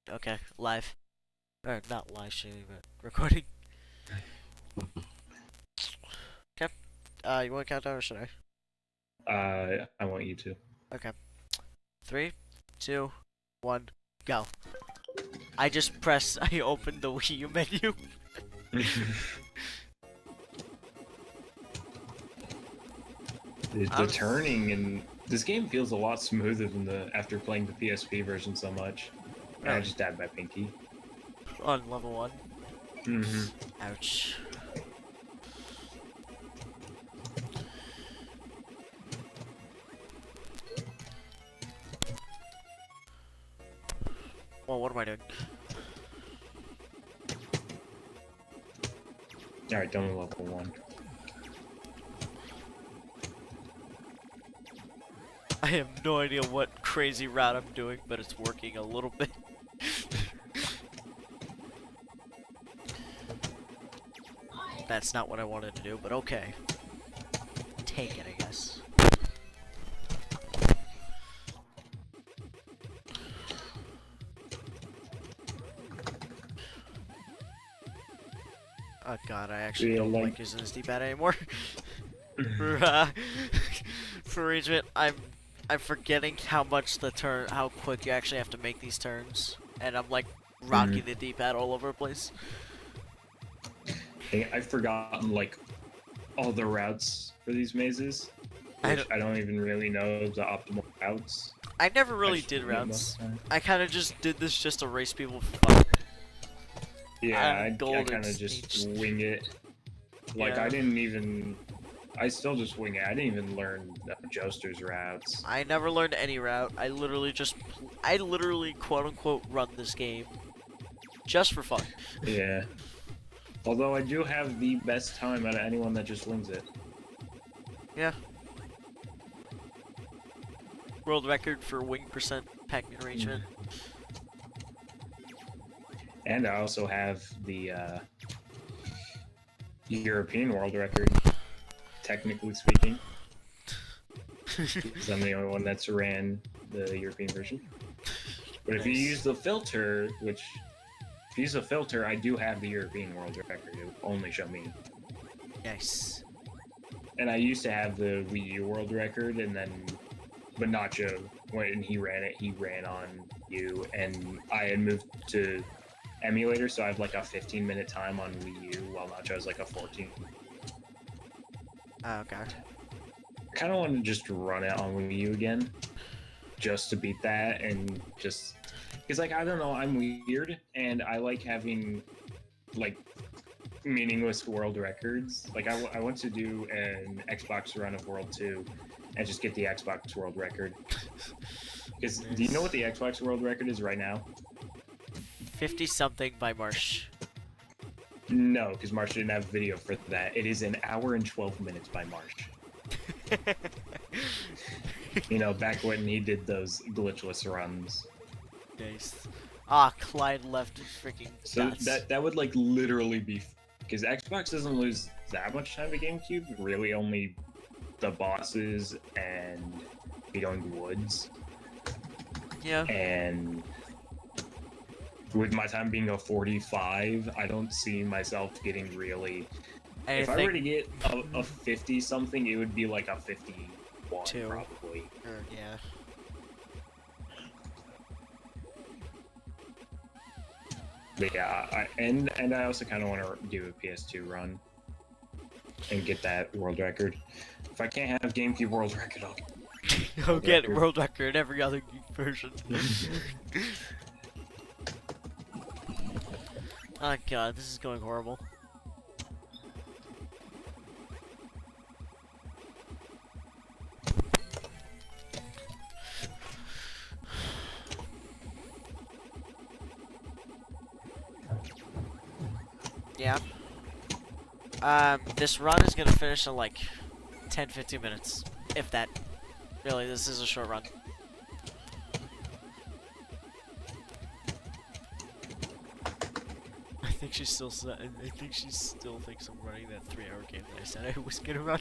Okay, live. Or not live streaming, but recording. Okay. You want to count down or should I? I want you to. Okay. 3, 2, 1, go. I just pressed. I opened the Wii U menu. The turning in this game feels a lot smoother than the after playing the PSP version so much. And I just dabbed my pinky. On level 1. Mm-hmm. Ouch. Well, what am I doing? Alright, done with level 1. I have no idea what crazy route I'm doing, but it's working a little bit. That's not what I wanted to do, but okay. Take it, I guess. Oh god, I actually don't like using this D-pad anymore. For arrangement, I'm forgetting how quick you actually have to make these turns, and I'm like rocking the D-pad all over the place. I've forgotten like all the routes for these mazes, which I don't even really know the optimal routes. I never really did routes. I kind of just did this just to race people for fun. Yeah, I kind of just wing it. Like yeah. I still just wing it. I didn't even learn Joester's routes. I never learned any route. I literally quote unquote run this game just for fun. Yeah. Although I do have the best time out of anyone that just wings it. Yeah. World record for wing percent Pac-Man arrangement. And I also have the European world record, technically speaking. Because I'm the only one that's ran the European version. But if you use the filter, if you use a filter, I do have the European world record. It will only show me. Nice. And I used to have the Wii U world record, and then Nacho, when he ran on U, and I had moved to emulator, so I have like a 15-minute time on Wii U, while Nacho has like a 14. Oh god. I kind of want to just run it on Wii U again, just to beat that, and just because like I don't know, I'm weird, and I like having like meaningless world records. Like I want to do an Xbox run of World 2 and just get the Xbox world record. Because do you know what the Xbox world record is right now? 50 something by Marsh. No, because Marsh didn't have video for that. It is an hour and 12 minutes by Marsh. You know, back when he did those glitchless runs. Nice. Ah, Clyde left freaking So dots. that would like literally be, because Xbox doesn't lose that much time to GameCube. Really, only the bosses and going woods. Yeah. And with my time being a 45, I don't see myself getting really. If I were to get a 50 something, it would be like a 51 probably. Yeah. But yeah, and I also kind of want to do a PS2 run and get that world record. If I can't have GameCube world record, I'll get world record every other version. Oh god, this is going horrible. Yeah. This run is gonna finish in like 10-15 minutes. If that. Really, this is a short run. I think she still thinks I'm running that 3-hour game that I said I was gonna run.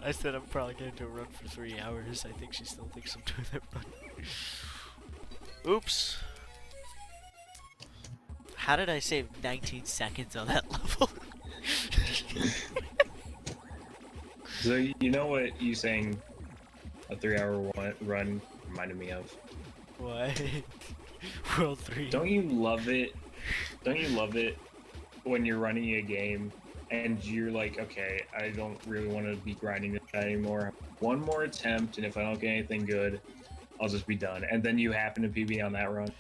I said I'm probably gonna do a run for 3 hours. I think she still thinks I'm doing that run. Oops. How did I save 19 seconds on that level? So you know what you saying a 3-hour run reminded me of? What? World 3. Don't you love it? Don't you love it when you're running a game and you're like, okay, I don't really want to be grinding this anymore. One more attempt, and if I don't get anything good, I'll just be done. And then you happen to PB on that run.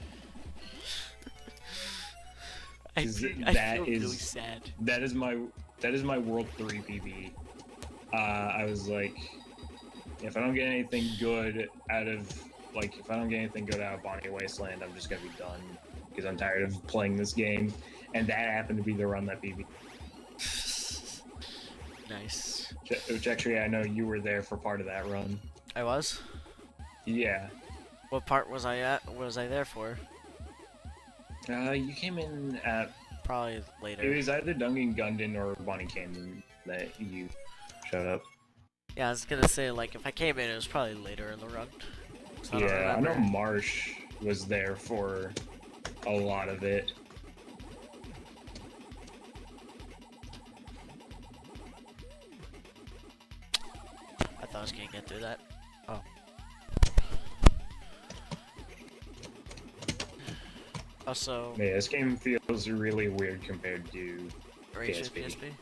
I feel really sad. That is my World 3 PB. I was like, if I don't get anything good out of Bonnie Wasteland, I'm just gonna be done because I'm tired of playing this game. And that happened to be the run that PB. Nice. Which actually, I know you were there for part of that run. I was? Yeah. What part was I at? What was I there for? You came in at... Probably later. It was either Duncan Gundon or Bonnie Canyon that you showed up. Yeah, I was gonna say, like, if I came in, it was probably later in the run. So Yeah, I know Marsh was there for a lot of it. I thought I was gonna get through that. Oh. Also... Yeah, this game feels really weird compared to PSP.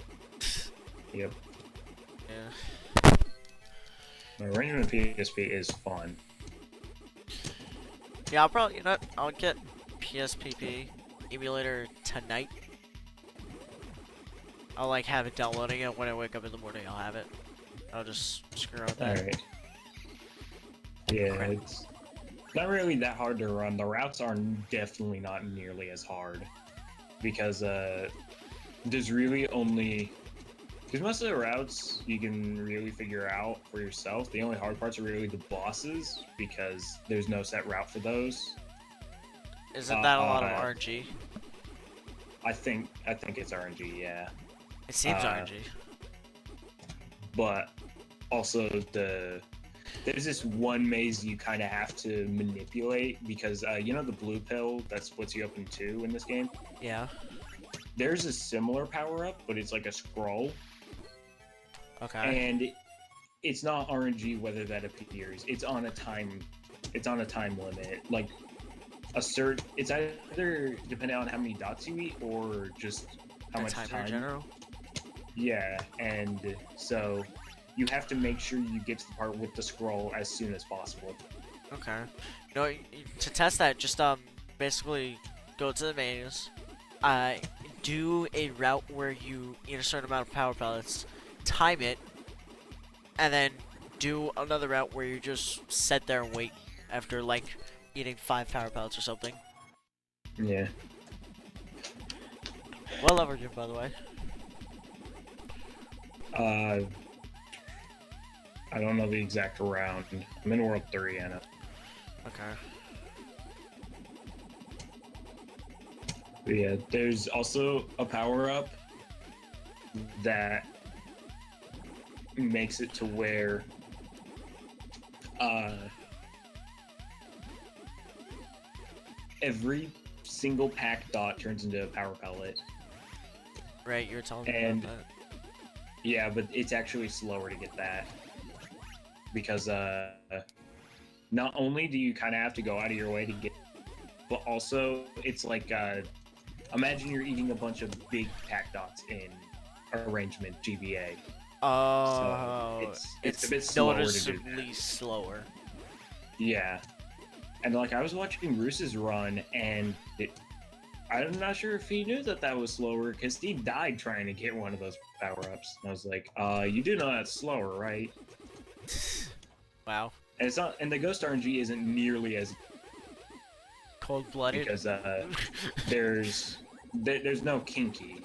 Yep. Yeah. The arrangement of PSP is fun. Yeah, I'll probably, you know what, I'll get PSPP emulator tonight. I'll like have it downloading it when I wake up in the morning. I'll have it. I'll just screw around with that. Alright. Yeah, it's not really that hard to run. The routes are definitely not nearly as hard because there's really only... Because most of the routes you can really figure out for yourself. The only hard parts are really the bosses because there's no set route for those. Isn't that a lot of RNG? I think it's RNG, yeah. It seems RNG. But also there's this one maze you kind of have to manipulate because you know the blue pill that splits you up in two in this game? Yeah. There's a similar power up, but it's like a scroll. Okay. And it's not RNG whether that appears. It's on a time limit. Like it's either depending on how many dots you eat or just how much time. In general? Yeah, and so you have to make sure you get to the part with the scroll as soon as possible. Okay. You know, to test that, just basically go to the menus, do a route where you eat a certain amount of power pellets, time it, and then do another route where you just sit there and wait after like eating 5 power pellets or something. Yeah. What level are you, by the way? I don't know the exact round. I'm in World 3, Anna. Okay. But yeah, there's also a power-up that makes it to where every single pack dot turns into a power pellet. Right, you were telling me about that. Yeah, but it's actually slower to get that. Because not only do you kind of have to go out of your way to get, but also it's like imagine you're eating a bunch of big pack dots in arrangement GBA. Oh, so it's a bit slower noticeably to do that. slower. Yeah, and like I was watching Bruce's run, and I'm not sure if he knew that was slower because he died trying to get one of those power-ups. And I was like, you do know that's slower, right? Wow. And it's not, and the Ghost RNG isn't nearly as cold-blooded because there's no kinky.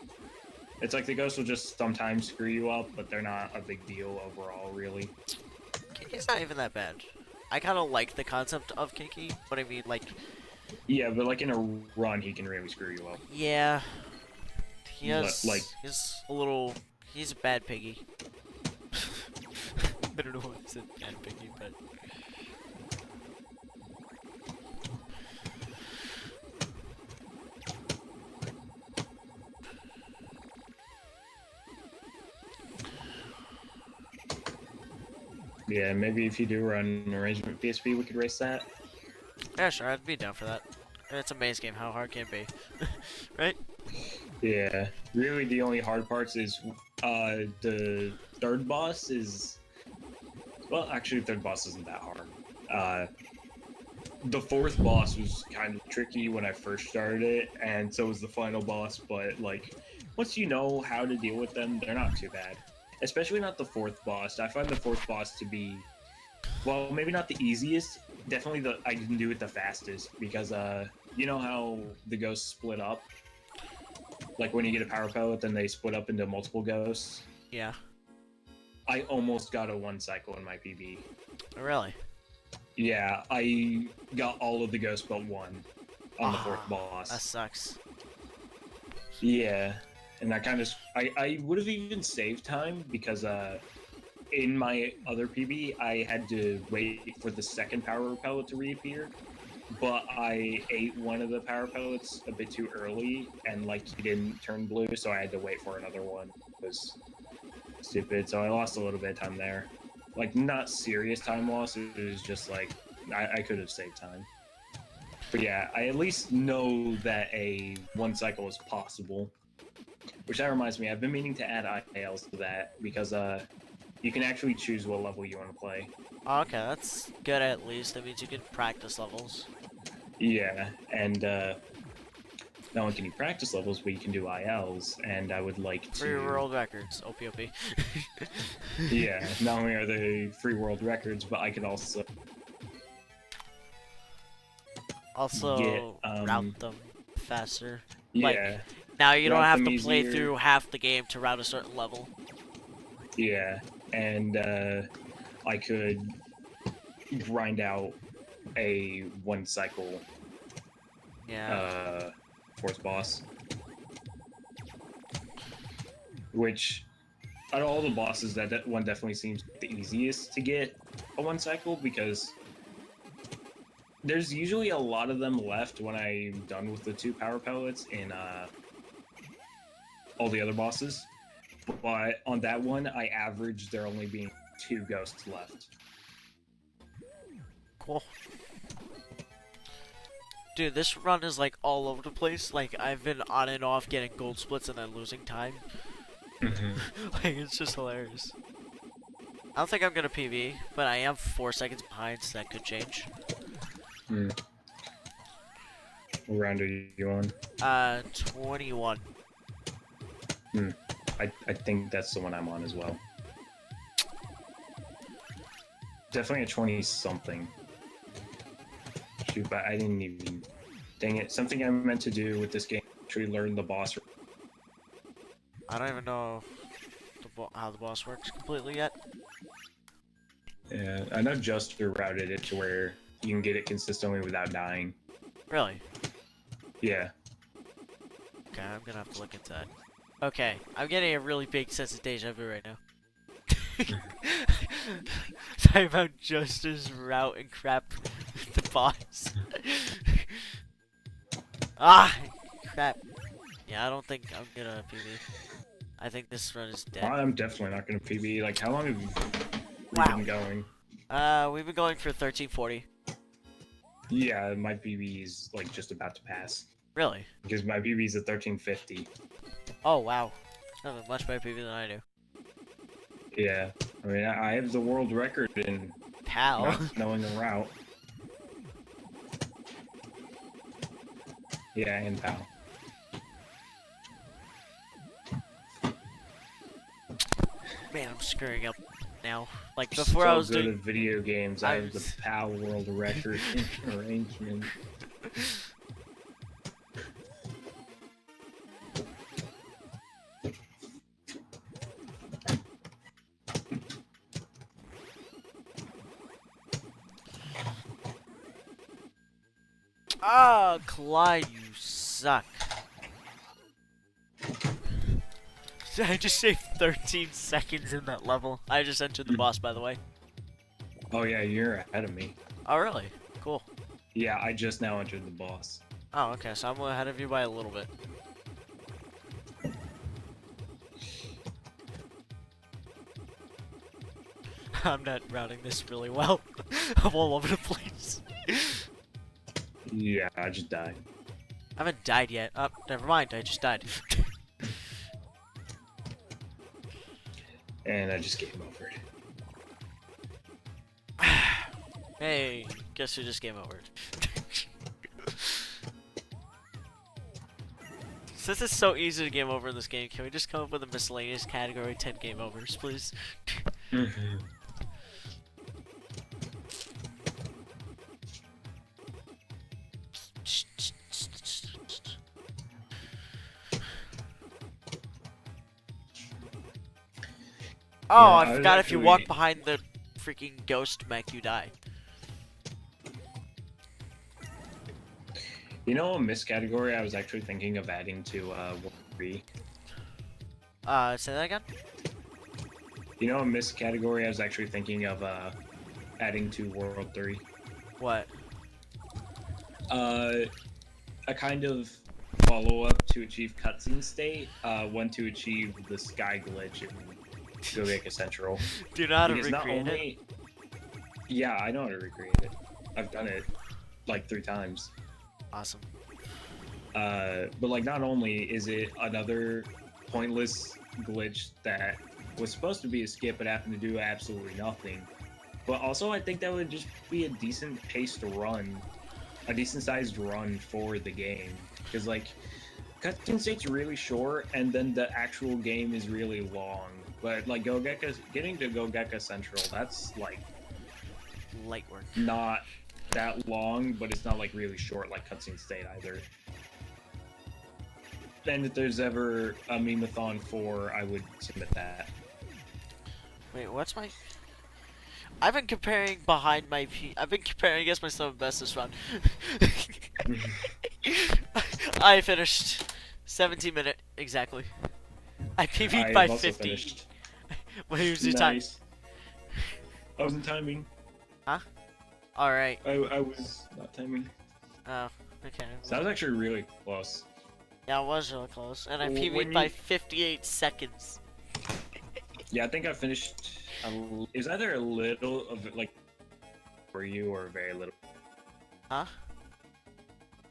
It's like the Ghost will just sometimes screw you up, but they're not a big deal overall, really. Kinky's not even that bad. I kind of like the concept of kinky, but I mean, like... Yeah, but like in a run, he can really screw you up. Yeah. He has, like... He's a bad piggy. I don't know why I said bad piggy, but... Yeah, maybe if you do run an arrangement PSP, we could race that. Yeah, sure, I'd be down for that. It's a maze game. How hard can it be? Right? Yeah, really the only hard parts is the third boss is, well, actually the third boss isn't that hard. The fourth boss was kind of tricky when I first started it, and so was the final boss, but like once you know how to deal with them, they're not too bad. Especially not the fourth boss. I find the fourth boss to be, well, maybe not the easiest, definitely the I can do it the fastest, because you know how the ghosts split up? Like when you get a power pellet, then they split up into multiple ghosts. Yeah. I almost got a one cycle in my PB. Really? Yeah, I got all of the ghosts but one on the fourth boss. That sucks. Yeah, and I kind of I would have even saved time because in my other PB I had to wait for the second power pellet to reappear, but I ate one of the power pellets a bit too early and like he didn't turn blue, so I had to wait for another one. It was stupid, so I lost a little bit of time there. Like not serious time loss, it was just like I could have saved time. But yeah, I at least know that a one cycle is possible. Which that reminds me, I've been meaning to add ILs to that because you can actually choose what level you want to play. Oh, okay, that's good at least. That means you can practice levels. Yeah, and not only can you practice levels, but you can do ILs, and I would like to... Free world records, OPOP. Yeah, not only are they free world records, but I could also... route them faster. Yeah. Like, now you don't route have them to play easier. through half the game to route a certain level. Yeah, and I could grind out a one cycle Yeah. fourth boss. Which, out of all the bosses, that one definitely seems the easiest to get a one cycle because there's usually a lot of them left when I'm done with the two power pellets in all the other bosses. But on that one, I averaged there only being 2 ghosts left. Cool. Dude, this run is like all over the place. Like, I've been on and off getting gold splits and then losing time. Like, it's just hilarious. I don't think I'm gonna PB, but I am 4 seconds behind, so that could change. What round are you on? 21. I think that's the one I'm on as well. Definitely a 20-something. Shoot, but I didn't even... Dang it, something I meant to do with this game, actually learn the boss. I don't even know how the boss works completely yet. Yeah, I know Juster routed it to where you can get it consistently without dying. Really? Yeah. Okay, I'm gonna have to look into that. Okay, I'm getting a really big sense of deja vu right now. Talking about Juster's route and crap the boss. Ah, crap. Yeah, I don't think I'm gonna PB. I think this run is dead. I'm definitely not going to PB. Like, how long have you been going? We've been going for 1340. Yeah, my PB is, like, just about to pass. Really? Because my PB is at 1350. Oh, wow. You have a much better PB than I do. Yeah. I mean, I have the world record in Pal. not knowing the route. Yeah, and PAL. Man, I'm screwing up now. Like, Before before so I was good doing... at video games, I have the PAL world record in arrangement. Ah, Clyde, you suck. I just saved 13 seconds in that level. I just entered the boss, by the way. Oh yeah, you're ahead of me. Oh, really? Cool. Yeah, I just now entered the boss. Oh, okay, so I'm ahead of you by a little bit. I'm not routing this really well. I'm all over the place. Yeah, I just died. I haven't died yet. Oh, never mind. I just died. And I just game over. Hey, guess who just game over? Since it's so easy to game over in this game, can we just come up with a miscellaneous category 10 game overs, please? Oh, I forgot if you walk behind the freaking ghost mech, you die. You know, a missed category I was actually thinking of adding to World 3. Say that again? You know, a missed category I was actually thinking of adding to World 3. What? A kind of follow-up to achieve cutscene state, one to achieve the sky glitch in Gogeka Central. Do you know how to Because recreate it? Yeah, I know how to recreate it. I've done it like 3 times. Awesome. But like, not only is it another pointless glitch that was supposed to be a skip but happened to do absolutely nothing, but also I think that would just be a decent paced run, a decent sized run for the game. Because like, cutscene state's really short and then the actual game is really long. But like getting to Gogeka Central, that's like Light work. not that long, but it's not like really short like cutscene state either. And if there's ever a meme-a-thon 4, I would submit that. Wait, what's my... I've been comparing behind my I've been comparing against myself best this round. I finished 17 minute exactly. I PB'd by 50. What was your time? I wasn't timing. Huh? Alright. I was not timing. Oh, okay. So that was actually really close. Yeah, it was really close. And I When PB'd you- by 58 seconds. Yeah, I think I finished. It was either a little of it, like, for you, or very little. Huh?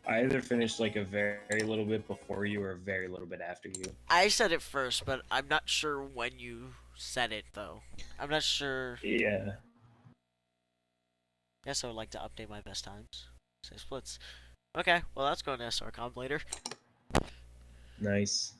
I either finished like a very little bit before you or a very little bit after you. I said it first, but I'm not sure when you said it, though. I'm not sure. Yeah. Guess I would like to update my best times. Say splits. Okay, well, that's going to SRCom later. Nice.